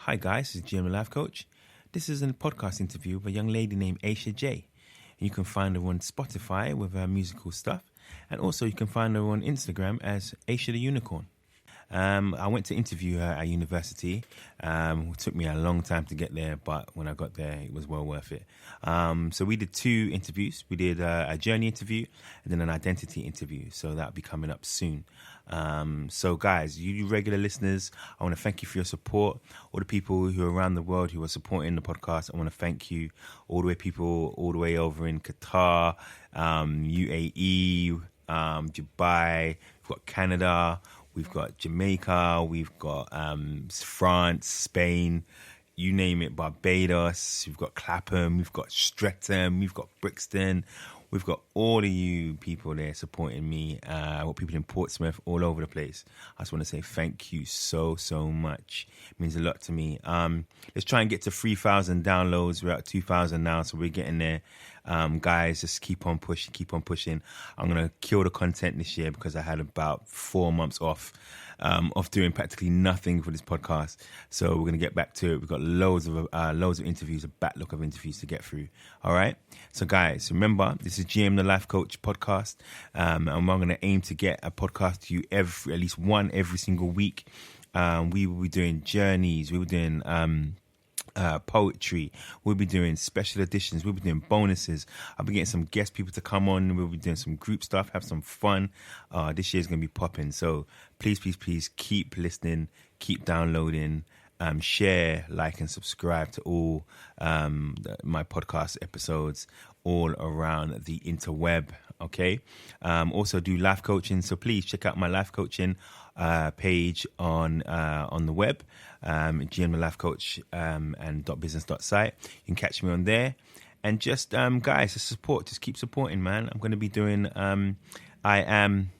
Hi guys, this is Jim the Life Coach. This is a podcast interview with a young lady named Aisha J. You can find her on Spotify with her musical stuff, and also you can find her on Instagram as Aisha the Unicorn. I went to interview her at university. It took me a long time to get there, but when I got there, it was well worth it. So we did 2 interviews. We did a journey interview and then an identity interview. So that'll be coming up soon. So guys, you regular listeners, I want to thank you for your support. All the people who are around the world who are supporting the podcast, I want to thank you. All the way people all the way over in Qatar, UAE, Dubai, we've got Canada, we've got Jamaica, we've got France, Spain, you name it, Barbados, we've got Clapham, we've got Streatham, we've got Brixton. We've got all of you people there supporting me. I've got people in Portsmouth, all over the place. I just want to say thank you so much. It means a lot to me. Let's try and get to 3,000 downloads. We're at 2,000 now, so we're getting there. Guys, just keep on pushing. I'm going to kill the content this year because I had about 4 months off doing practically nothing for this podcast. So we're going to get back to it. We've got loads of interviews, a backlog of interviews to get through. All right. So guys, remember, this is GM the Life Coach podcast. And we're going to aim to get a podcast to you at least one every single week. We will be doing journeys. We will be doing poetry. We'll be doing special editions. We'll be doing bonuses. I'll be getting some guest people to come on. We'll be doing some group stuff, have some fun. This year's going to be popping. So please keep listening, keep downloading, share, like, and subscribe to all my podcast episodes all around the interweb. Okay. Also do life coaching. So please check out my life coaching page on the web, GM the Life Coach and .business.site. You can catch me on there. And just guys, just keep supporting, man. I'm going to be doing I Am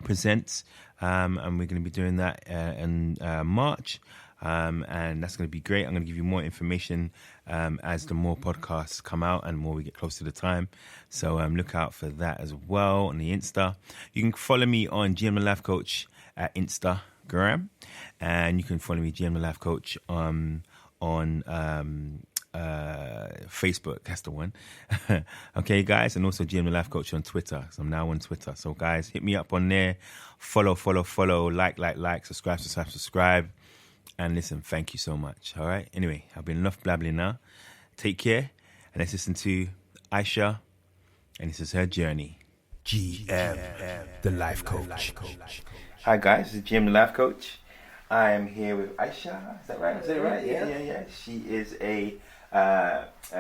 Presents, and we're going to be doing that in March. And that's going to be great. I'm going to give you more information as the more podcasts come out and more we get close to the time. So look out for that as well on the Insta. You can follow me on GM the Life Coach at Instagram, and you can follow me GM the Life Coach on Facebook. That's the one. Okay, guys, and also GM the Life Coach on Twitter. So I'm now on Twitter. So guys, hit me up on there. Follow, like, subscribe. And listen, thank you so much. All right. Anyway, I've been enough blabbling now. Take care, and let's listen to Aisha, and this is her journey. GM, the Life Coach. Hi guys, this is GM the Life Coach. I am here with Aisha. Is that right? Is that right? Yeah. She is a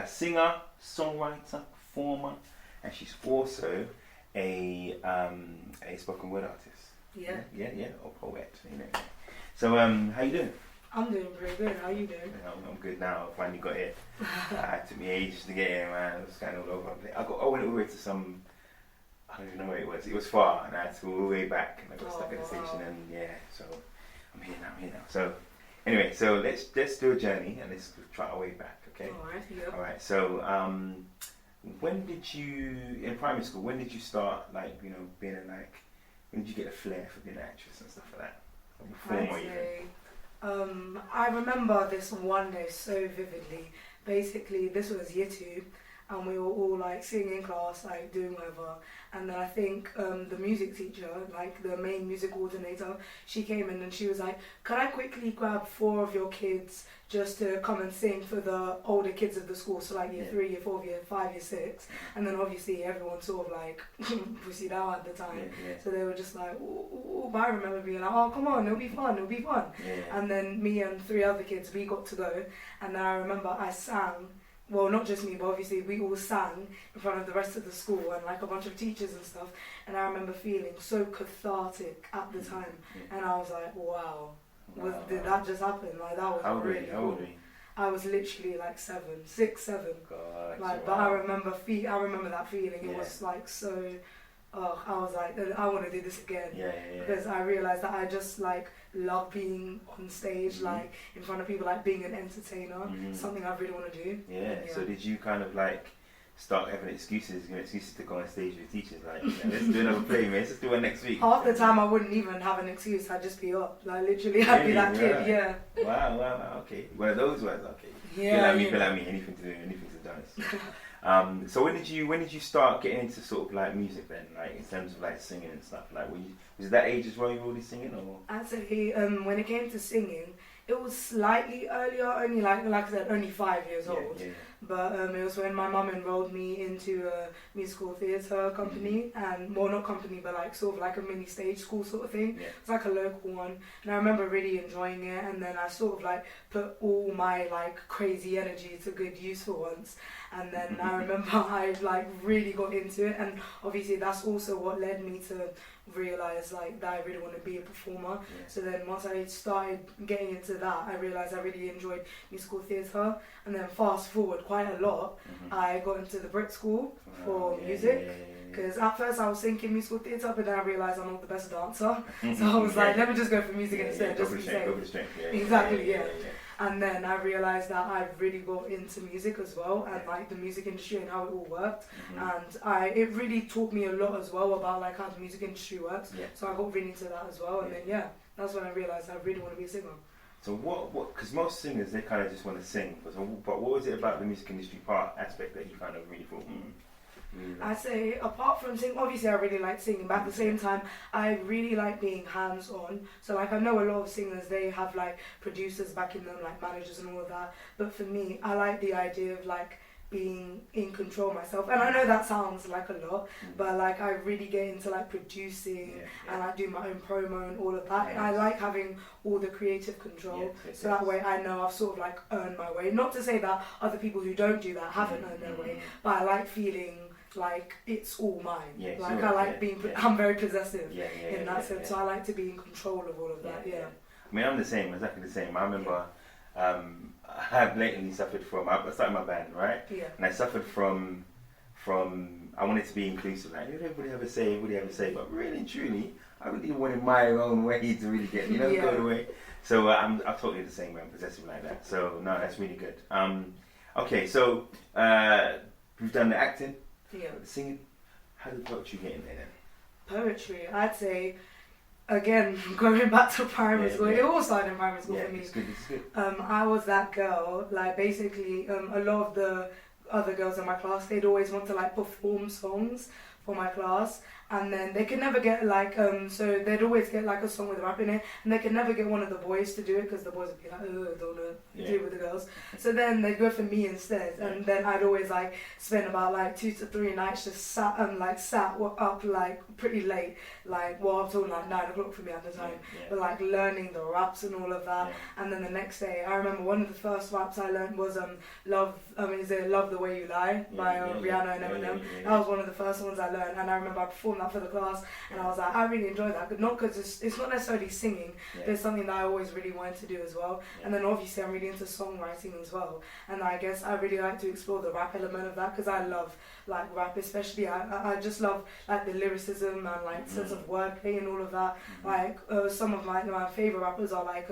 singer, songwriter, performer, and she's also a spoken word artist. Yeah, or poet. You know. So, how you doing? I'm doing pretty good. How you doing? I'm good now. I finally got here. It took me ages to get here, man. It was kind of all over. I went all the way to some, I don't even know where it was. It was far, and I had to go all the way back. And I got stuck at the station, and so I'm here now. So, anyway, so let's do a journey, and let's try our way back, okay? All right. So, when did you, in primary school, when did you start, being when did you get a flair for being an actress and stuff like that? I remember this one day so vividly. Basically, this was year 2, and we were all singing in class, doing whatever. And then I think the music teacher, the main music coordinator, she came in and she was like, "Can I quickly grab 4 of your kids just to come and sing for the older kids of the school?" So year 3, year 4, year 5, year 6. And then obviously everyone sort of pussied out at the time. Yeah. So they were just ooh. But I remember being like, "Oh, come on, it'll be fun. Yeah. And then me and 3 other kids, we got to go. And then I remember I sang. Well, not just me, but obviously we all sang in front of the rest of the school and a bunch of teachers and stuff. And I remember feeling so cathartic at the time. Yeah. And I was like, wow. Did that just happen? That was really cool. How old were you? I was literally 6, 7. God, but I remember that feeling. It was so. I was like, I want to do this again. Yeah. Because I realized that I just love being on stage, in front of people, being an entertainer. Something I really want to do. Yeah. So did you kind of start having excuses to go on stage with teachers. Like, let's do another play, man. Let's just do one next week. Half the time I wouldn't even have an excuse. I'd just be up. Like literally, I'd be that kid. Yeah. Wow. Okay. One of those ones. Okay. Yeah. Feel like me. Anything to do, anything to dance. So when did you start getting into sort of like music then, like in terms of like singing and stuff? Like, was it that age as well you were already singing, or? I'd say when it came to singing, it was slightly earlier. Only like I said, only 5 years old. Yeah. But it was when my mum enrolled me into a musical theatre company, and well, not company, but like sort of like a mini stage school sort of thing. Yeah. It's like a local one, and I remember really enjoying it. And then I sort of like put all my like crazy energy to good use for once. And then I remember I like really got into it, and obviously that's also what led me to realise like that I really want to be a performer. Yeah. So then once I started getting into that, I realised I really enjoyed musical theatre. And then fast forward quite a lot, I got into the Brit School for music. Because at first I was thinking musical theatre, but then I realised I'm not the best dancer. So I was like, let me just go for music instead, just to be safe. Exactly. And then I realised that I really got into music as well, and like the music industry and how it all worked. And it really taught me a lot as well about like how the music industry works. So I got really into that as well. And then that's when I realised I really want to be a singer. So what? Because most singers, they kind of just want to sing. But what was it about the music industry aspect that you kind of really thought? I'd say apart from singing, obviously I really like singing, but at the same time I really like being hands-on. So like I know a lot of singers, they have like producers backing them, like managers and all of that, but for me I like the idea of like being in control myself. And I know that sounds like a lot, but like I really get into like producing and I do my own promo and all of that. And I like having all the creative control, so that way I know I've sort of like earned my way. Not to say that other people who don't do that haven't earned their way, but I like feeling like it's all mine. I like being, I'm very possessive in that sense, so I like to be in control of all of that. I mean, I'm the same, exactly the same. I remember I have lately suffered from, I started my band, right? And I suffered from I wanted to be inclusive, like everybody have a say, but really and truly, I really wanted my own way to really get, go the way. So I'm totally the same way, I'm possessive like that. So no, that's really good. Okay, so we've done the acting, the singing. How did poetry get in there then? Poetry, I'd say, again, going back to primary school, it all started in primary school for me. It's good. I was that girl, like basically a lot of the other girls in my class, they'd always want to like perform songs for my class, and then they could never get like so they'd always get like a song with a rap in it, and they could never get one of the boys to do it because the boys would be like, oh, don't know, do it with the girls. So then they'd go for me instead, and then I'd always like spend about like 2 to 3 nights just sat up like pretty late, like well up till like 9 o'clock for me at the time, but like learning the raps and all of that. And then the next day I remember one of the first raps I learned was Love the Way You Lie by Rihanna and Eminem. That was one of the first ones I learned, and I remember I performed that for the class, and I was like, I really enjoyed that, but not because it's not necessarily singing, but it's something that I always really wanted to do as well. And then obviously I'm really into songwriting as well, and I guess I really like to explore the rap element of that, because I love like rap, especially I just love like the lyricism and like sense of wordplay and all of that. Like some of my favorite rappers are like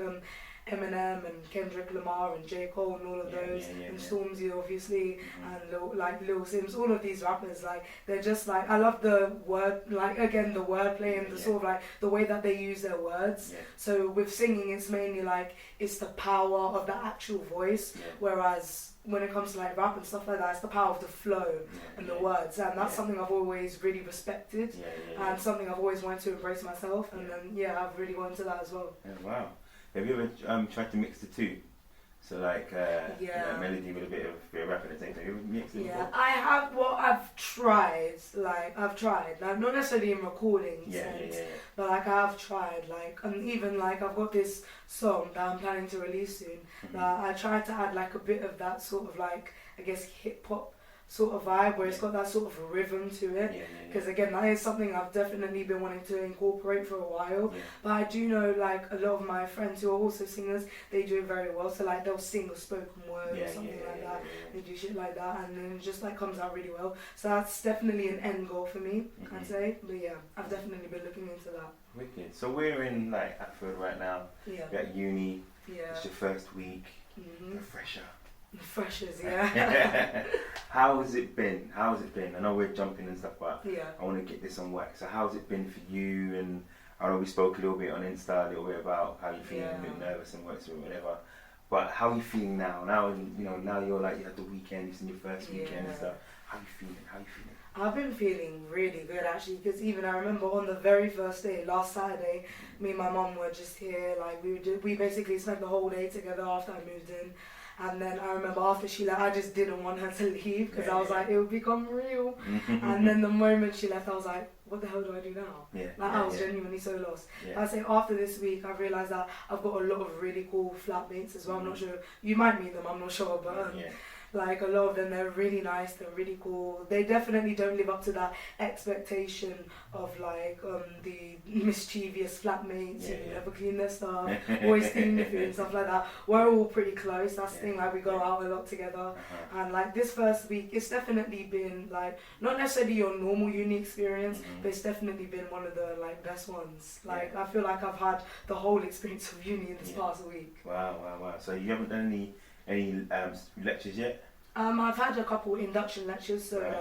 Eminem and Kendrick Lamar and J. Cole and all of those, and Stormzy obviously, and Lil Sims, all of these rappers, like they're just like, I love the word, like again the wordplay and the sort of like the way that they use their words. So with singing, it's mainly like it's the power of the actual voice, whereas when it comes to like rap and stuff like that, it's the power of the flow and the words, and that's something I've always really respected, and something I've always wanted to embrace myself, and then I've really gone into that as well. Wow. Have you ever tried to mix the two? So like melody with a bit of rap at the same time. Have you ever mixed it before? I have. Well, I've tried. Like not necessarily in recording sense, but like I've tried. Like even like I've got this song that I'm planning to release soon. I tried to add like a bit of that sort of like, I guess, hip hop sort of vibe, where it's got that sort of rhythm to it, because again that is something I've definitely been wanting to incorporate for a while. But I do know like a lot of my friends who are also singers, they do it very well, so like they'll sing a spoken word or something like that, they do shit like that, and then it just like comes out really well. So that's definitely an end goal for me, I'd say. But I've definitely been looking into that. Wicked. So we're in like Atford right now, you're at uni, it's your first week, you're fresher. Freshers, yeah. How has it been? I know we're jumping and stuff, but Yeah. I want to get this on wax. So how's it been for you? And I know we spoke a little bit on Insta, a little bit about how you're feeling, a bit nervous and whatever. But how are you feeling now? Now, now you're like, you had the weekend, it's in your first weekend and stuff. How are you feeling? I've been feeling really good actually, because even I remember on the very first day, last Saturday, me and my mum were just here, like we basically spent the whole day together after I moved in. And then I remember after she left, I just didn't want her to leave because I was like, it would become real. And then the moment she left, I was like, what the hell do I do now? I was genuinely so lost. I say after this week, I've realised that I've got a lot of really cool flatmates as well. I'm not sure, you might meet them, I'm not sure, but like a lot of them, they're really nice, they're really cool. They definitely don't live up to that expectation of like the mischievous flatmates who never clean their stuff, always clean the food and stuff like that. We're all pretty close, that's the thing, like we go out a lot together. And like this first week, it's definitely been like, not necessarily your normal uni experience, but it's definitely been one of the like best ones. Like I feel like I've had the whole experience of uni in this past week. Wow. So you haven't done any lectures yet? I've had a couple induction lectures, so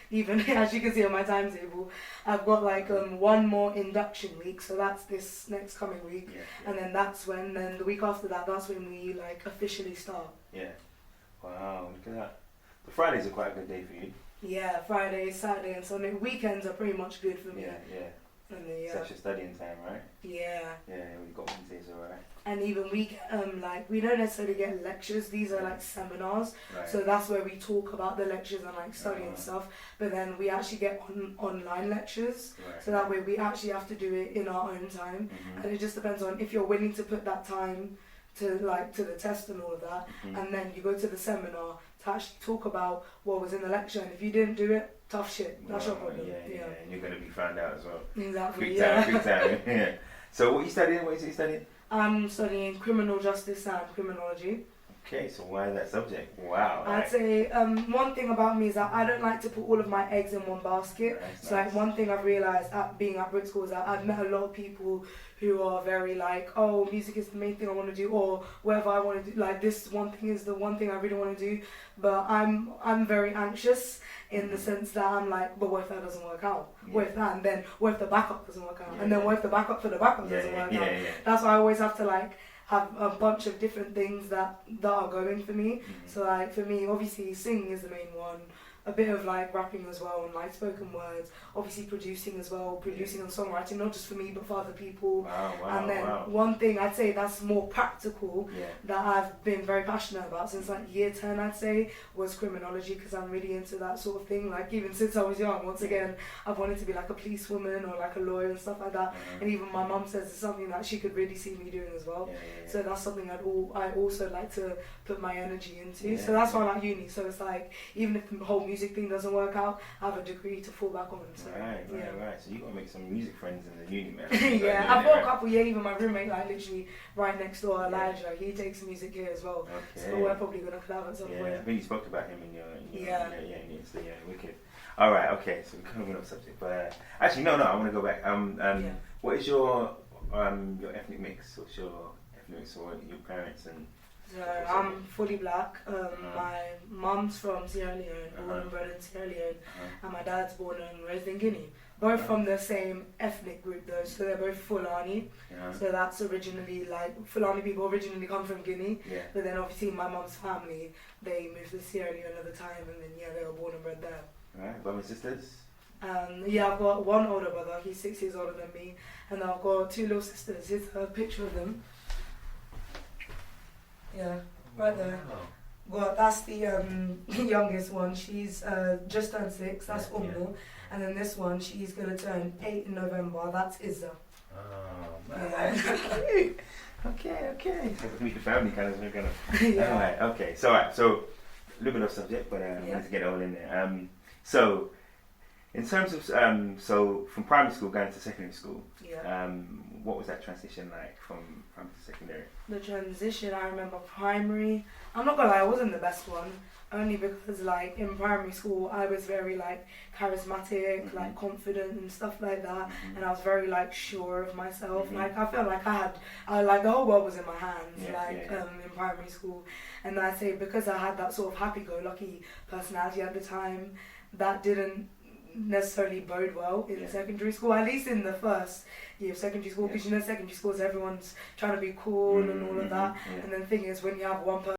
even as you can see on my timetable, I've got like one more induction week, so that's this next coming week, and then then the week after that, that's when we like officially start. Wow, look at that. The Fridays are quite a good day for you. Yeah, Friday, Saturday and Sunday. Weekends are pretty much good for me. And Such a studying time, right? Yeah, we've got Wednesdays, alright. And even we like we don't necessarily get lectures, these are like seminars, so that's where we talk about the lectures and like study and stuff, but then we actually get online lectures, so that way we actually have to do it in our own time, and it just depends on if you're willing to put that time to the test and all of that, and then you go to the seminar to actually talk about what was in the lecture, and if you didn't do it, tough shit, that's your problem. And you're going to be found out as well. Exactly, Big time. So what are you studying? What is it you studying? I'm studying criminal justice and criminology. Okay, so why that subject? Wow. I'd say one thing about me is that I don't like to put all of my eggs in one basket. So like one thing I've realised being at Brit School is that I've met a lot of people who are very like, oh, music is the main thing I want to do, or whatever I want to do, like this one thing is the one thing I really want to do, but I'm very anxious in the sense that I'm like, but what if that doesn't work out? What if that, and then what if the backup doesn't work out? And then what if the backup for the backup doesn't work out? That's why I always have to like have a bunch of different things that are going for me. So like for me, obviously singing is the main one, a bit of like rapping as well and like spoken words, obviously producing as well, producing and songwriting, not just for me but for other people. And then one thing I'd say that's more practical that I've been very passionate about since like year 10 I'd say was criminology, because I'm really into that sort of thing. Like even since I was young, once again I've wanted to be like a policewoman or like a lawyer and stuff like that, and even my mum says it's something that she could really see me doing as well. So that's something I also like to put my energy into. So that's why I'm at uni, so it's like even if the whole music thing doesn't work out, I have a degree to fall back on. So, right. So you got to make some music friends in the uni, man. I've got a couple. Even my roommate, like literally right next door, Elijah, he takes music here as well. So we're probably gonna collab at some point. I think you spoke about him in your wicked. All right, okay. So we're coming off subject, but actually, no. I want to go back. What is your ethnic mix? What's your ethnic mix? Or your parents and? So I'm fully black. My mum's from Sierra Leone, born and bred in Sierra Leone, and my dad's born and raised in Guinea. Both from the same ethnic group though, so they're both Fulani. So that's originally like, Fulani people originally come from Guinea, but then obviously my mum's family, they moved to Sierra Leone at the time, and then they were born and bred there. Alright, brothers and sisters? I've got one older brother, he's 6 years older than me, and I've got 2 little sisters. Here's a picture of them. Yeah, right there. Well, that's the youngest one. She's just turned 6. That's Umnu. And then this one, she's going to turn 8 in November. That's Izza. Oh, man. Okay. So meet the family kind of. Alright, okay. So, a little bit off subject, but I wanted to get it all in there. So, in terms of, from primary school going to secondary school, what was that transition like from primary to secondary? The transition, I remember primary. I'm not gonna lie, I wasn't the best one. Only because like in primary school I was very like charismatic, like confident and stuff like that, and I was very like sure of myself. Like I felt like I like the whole world was in my hands, in primary school. And I say because I had that sort of happy-go-lucky personality at the time, that didn't necessarily bode well in secondary school, at least in the first year of secondary school, because you know secondary school is everyone's trying to be cool and all of that, and then the thing is when you have one person